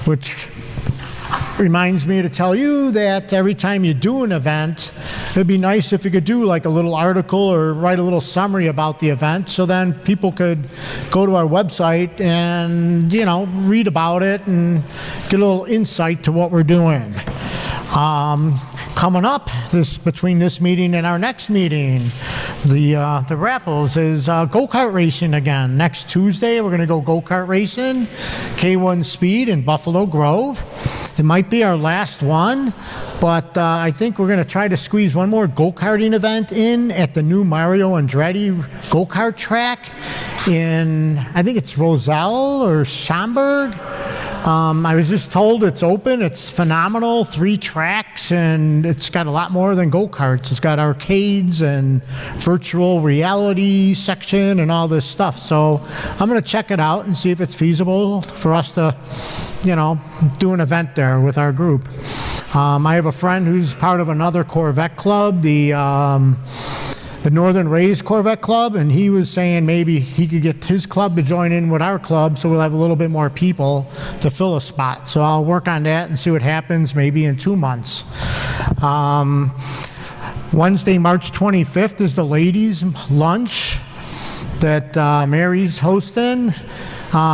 which reminds me to tell you that every time you do an event, it'd be nice if you could do a little article or write a little summary about the event, so then people could go to our website and read about it and get a little insight to what we're doing. Coming up between this meeting and our next meeting, the raffles is go-kart racing again. Next Tuesday, we're going to go-kart racing, K1 Speed in Buffalo Grove. It might be our last one, but I think we're going to try to squeeze one more go-karting event in at the new Mario Andretti go-kart track in, I think it's Roselle or Schaumburg. I was just told it's open. It's phenomenal, 3 tracks, and it's got a lot more than go-karts. It's got arcades and virtual reality section and all this stuff. So I'm going to check it out and see if it's feasible for us to, do an event there with our group. I have a friend who's part of another Corvette club, the Northern Rays Corvette Club, and he was saying maybe he could get his club to join in with our club so we'll have a little bit more people to fill a spot. So I'll work on that and see what happens maybe in 2 months. Wednesday, March 25th is the ladies' lunch that Mary's hosting.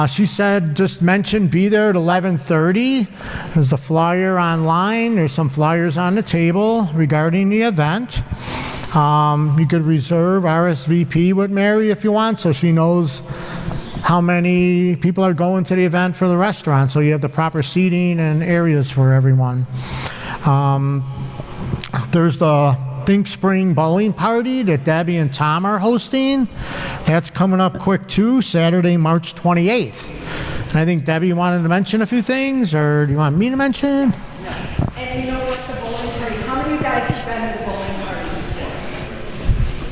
She said, just mention be there at 11:30. There's a flyer online. There's some flyers on the table regarding the event. You could reserve RSVP with Mary if you want, so she knows how many people are going to the event for the restaurant, so you have the proper seating and areas for everyone. There's the Think Spring Bowling Party that Debbie and Tom are hosting. That's coming up quick too, Saturday, March 28th. And I think Debbie wanted to mention a few things, or do you want me to mention? And you know what, the bowling party, how many of you guys have been to the bowling parties before?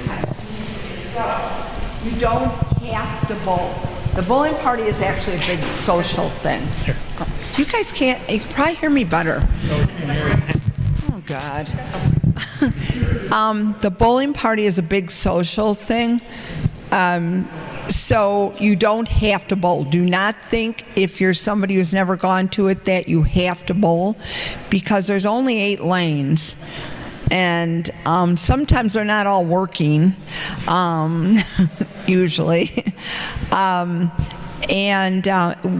Okay. So, you don't have to bowl. The bowling party is actually a big social thing. You guys you can probably hear me better. Oh, God. The bowling party is a big social thing. So you don't have to bowl. Do not think if you're somebody who's never gone to it that you have to bowl, because there's only 8 lanes. And sometimes they're not all working, usually. And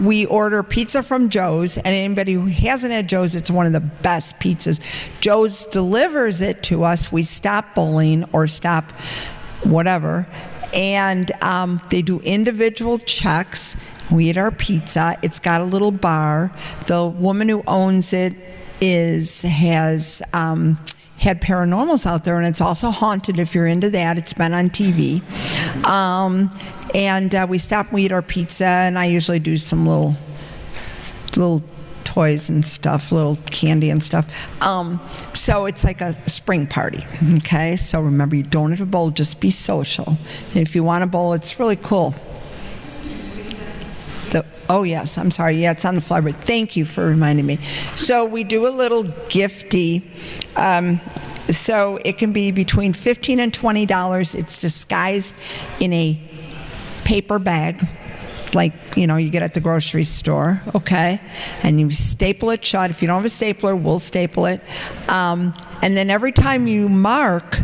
we order pizza from Joe's, and anybody who hasn't had Joe's, it's one of the best pizzas. Joe's delivers it to us. We stop bowling or stop whatever, and they do individual checks. We eat our pizza. It's got a little bar. The woman who owns it has had paranormals out there, and it's also haunted if you're into that. It's been on TV. And we stop and we eat our pizza, and I usually do some little toys and stuff, little candy and stuff. So it's like a spring party, okay? So remember, you don't have to bowl, just be social. And if you want to bowl, it's really cool. Oh, yes, I'm sorry. Yeah, it's on the flyer, but thank you for reminding me. So we do a little gifty. So it can be between $15 and $20. It's disguised in a paper bag, like, you get at the grocery store, okay? And you staple it shut. If you don't have a stapler, we'll staple it. And then every time you mark,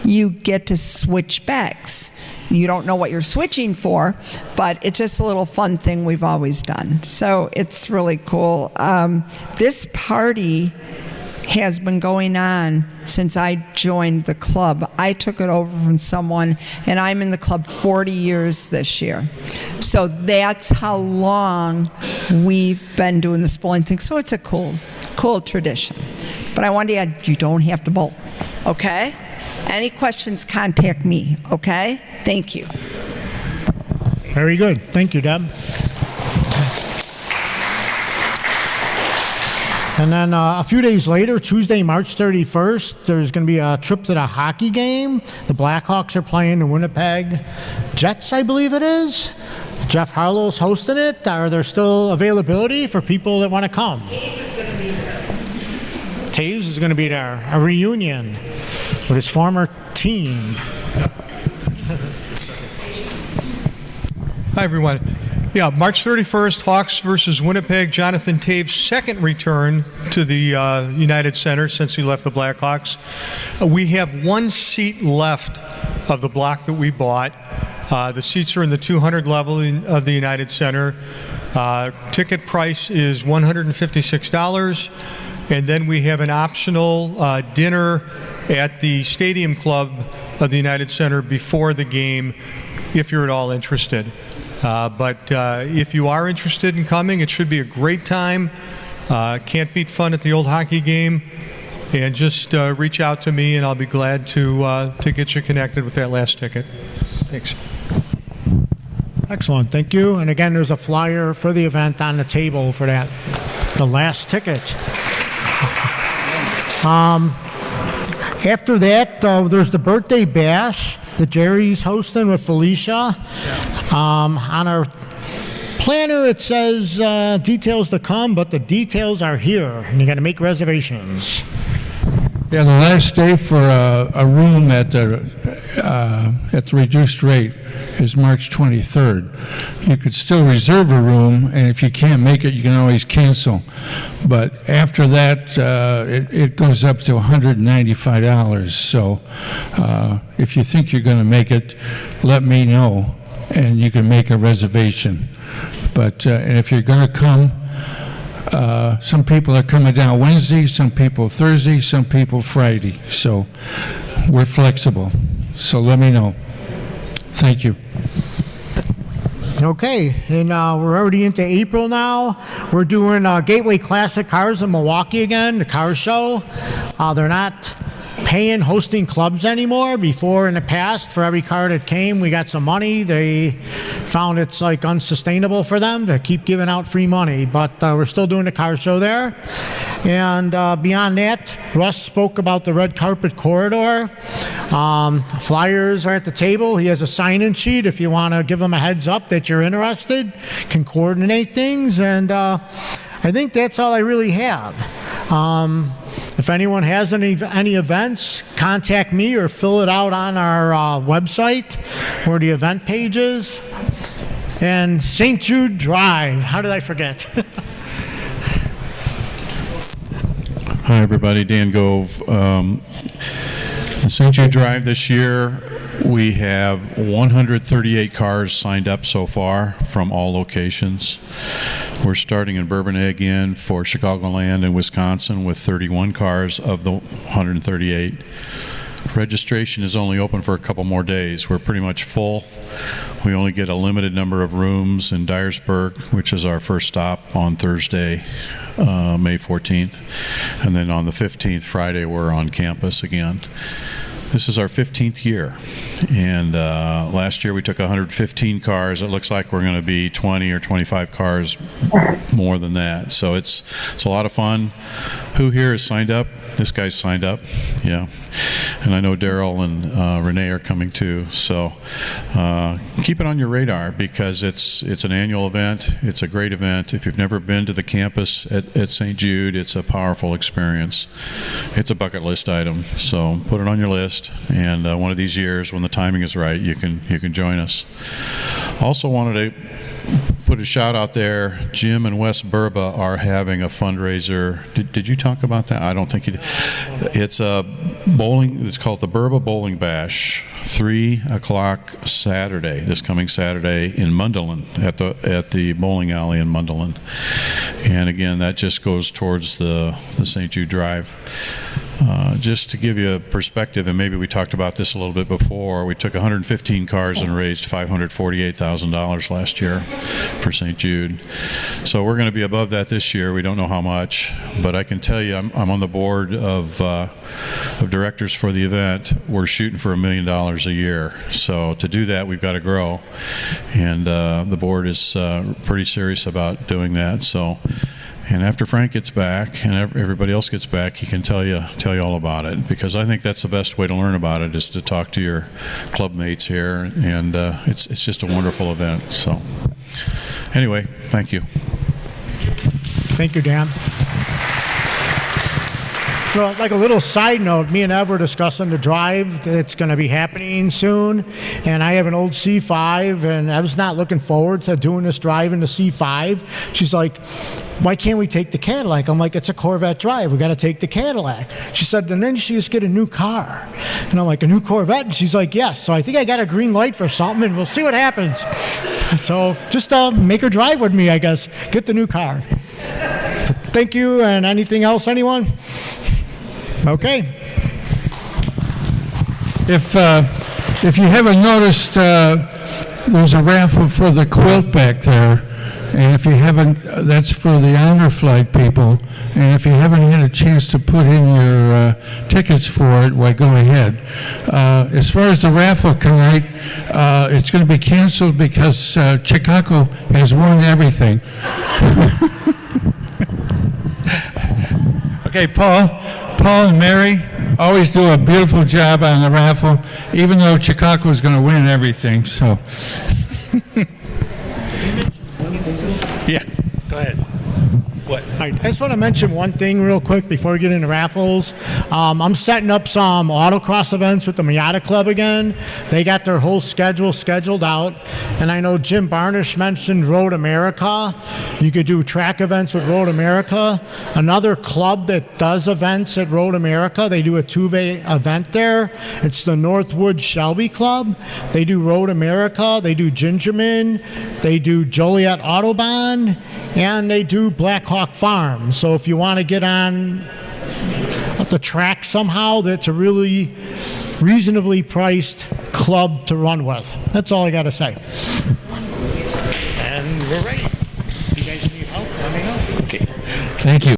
you get to switch bags. You don't know what you're switching for, but it's just a little fun thing we've always done. So it's really cool. This party has been going on since I joined the club. I took it over from someone, and I'm in the club 40 years this year. So that's how long we've been doing this bowling thing. So it's a cool tradition. But I wanted to add, you don't have to bowl, okay? Any questions, contact me, okay? Thank you. Very good. Thank you, Deb. And then a few days later, Tuesday, March 31st, there's going to be a trip to the hockey game. The Blackhawks are playing the Winnipeg Jets, I believe it is. Jeff Harlow's hosting it. Are there still availability for people that want to come? Taze is going to be there. Taze is going to be there. A reunion with his former team. Hi, everyone. Yeah, March 31st, Hawks versus Winnipeg. Jonathan Tave's second return to the United Center since he left the Blackhawks. We have 1 seat left of the block that we bought. The seats are in the 200 level of the United Center. Ticket price is $156. And then we have an optional dinner at the Stadium Club of the United Center before the game, if you're at all interested. But if you are interested in coming, it should be a great time. Can't beat fun at the old hockey game. And just reach out to me, and I'll be glad to get you connected with that last ticket. Thanks. Excellent, thank you. And again, there's a flyer for the event on the table for that, the last ticket. After that, there's the birthday bash that Jerry's hosting with Felicia. On our planner, it says details to come, but the details are here, and you got to make reservations. Yeah, the last day for a room at the reduced rate is March 23rd. You could still reserve a room, and if you can't make it, you can always cancel. But after that, it goes up to $195. So if you think you're going to make it, let me know, and you can make a reservation. But and if you're going to come, some people are coming down Wednesday, some people Thursday, some people Friday. So we're flexible. So let me know. Thank you. Okay, and we're already into April now. We're doing Gateway Classic Cars in Milwaukee again, the car show. They're not paying hosting clubs anymore. Before, in the past, for every car that came, we got some money. They found it's like unsustainable for them to keep giving out free money, but we're still doing the car show there. And beyond that, Russ spoke about the red carpet corridor. Flyers are at the table. He has a sign-in sheet if you want to give him a heads up that you're interested, can coordinate things, and I think that's all I really have. If anyone has any events, contact me or fill it out on our website or the event pages. And St. Jude Drive, how did I forget? Hi everybody, Dan Gove. St. Jude Drive this year, we have 138 cars signed up so far from all locations. We're starting in Bourbonnais again for Chicagoland and Wisconsin with 31 cars of the 138. Registration is only open for a couple more days. We're pretty much full. We only get a limited number of rooms in Dyersburg, which is our first stop on Thursday, May 14th. And then on the 15th, Friday, we're on campus again. This is our 15th year, and last year we took 115 cars. It looks like we're going to be 20 or 25 cars more than that. So it's a lot of fun. Who here is signed up? This guy's signed up, yeah. And I know Daryl and Renee are coming too. So keep it on your radar because it's an annual event. It's a great event. If you've never been to the campus at St. Jude, it's a powerful experience. It's a bucket list item. So put it on your list. And one of these years, when the timing is right, you can join us. Also wanted to put a shout out there. Jim and Wes Burba are having a fundraiser. Did you talk about that? I don't think you did. It's a bowling. It's called the Burba Bowling Bash. 3 o'clock Saturday. This coming Saturday in Mundelein at the bowling alley in Mundelein. And again, that just goes towards the St. Jude Drive. Just to give you a perspective, and maybe we talked about this a little bit before, we took 115 cars and raised $548,000 last year for St. Jude. So we're going to be above that this year. We don't know how much, but I can tell you I'm on the board of directors for the event. We're shooting for $1 million a year. So to do that, we've got to grow, and the board is pretty serious about doing that. So. And after Frank gets back and everybody else gets back, he can tell you all about it, because I think that's the best way to learn about it is to talk to your club mates here, and it's just a wonderful event. So anyway, thank you. Thank you, Dan. Well, like a little side note, me and Ev were discussing the drive that's going to be happening soon, and I have an old C5, and I was not looking forward to doing this drive in the C5. She's like, why can't we take the Cadillac? I'm like, it's a Corvette drive. We got to take the Cadillac. She said, and then she just get a new car. And I'm like, a new Corvette? And she's like, yes. So I think I got a green light for something, and we'll see what happens. So just make her drive with me, I guess. Get the new car. Thank you, and anything else, anyone? Okay. If you haven't noticed, there's a raffle for the quilt back there. And if you haven't, that's for the honor flight people. And if you haven't had a chance to put in your tickets for it, well, go ahead. As far as the raffle tonight, it's going to be canceled because Chicago has won everything. Okay, Paul and Mary always do a beautiful job on the raffle, even though Chicago is going to win everything. So. Yes, go ahead. What? All right, I just want to mention one thing real quick before we get into raffles. I'm setting up some autocross events with the Miata Club again. They got their whole schedule scheduled out. And I know Jim Barnish mentioned Road America. You could do track events with Road America. Another club that does events at Road America, they do a two-day event there. It's the Northwood Shelby Club. They do Road America, they do Gingerman, they do Joliet Autobahn, and they do Black Hawk Farm. So if you want to get on the track somehow, that's a really reasonably priced club to run with. That's all I got to say. And we're ready. If you guys need help, let me know. Okay. Thank you.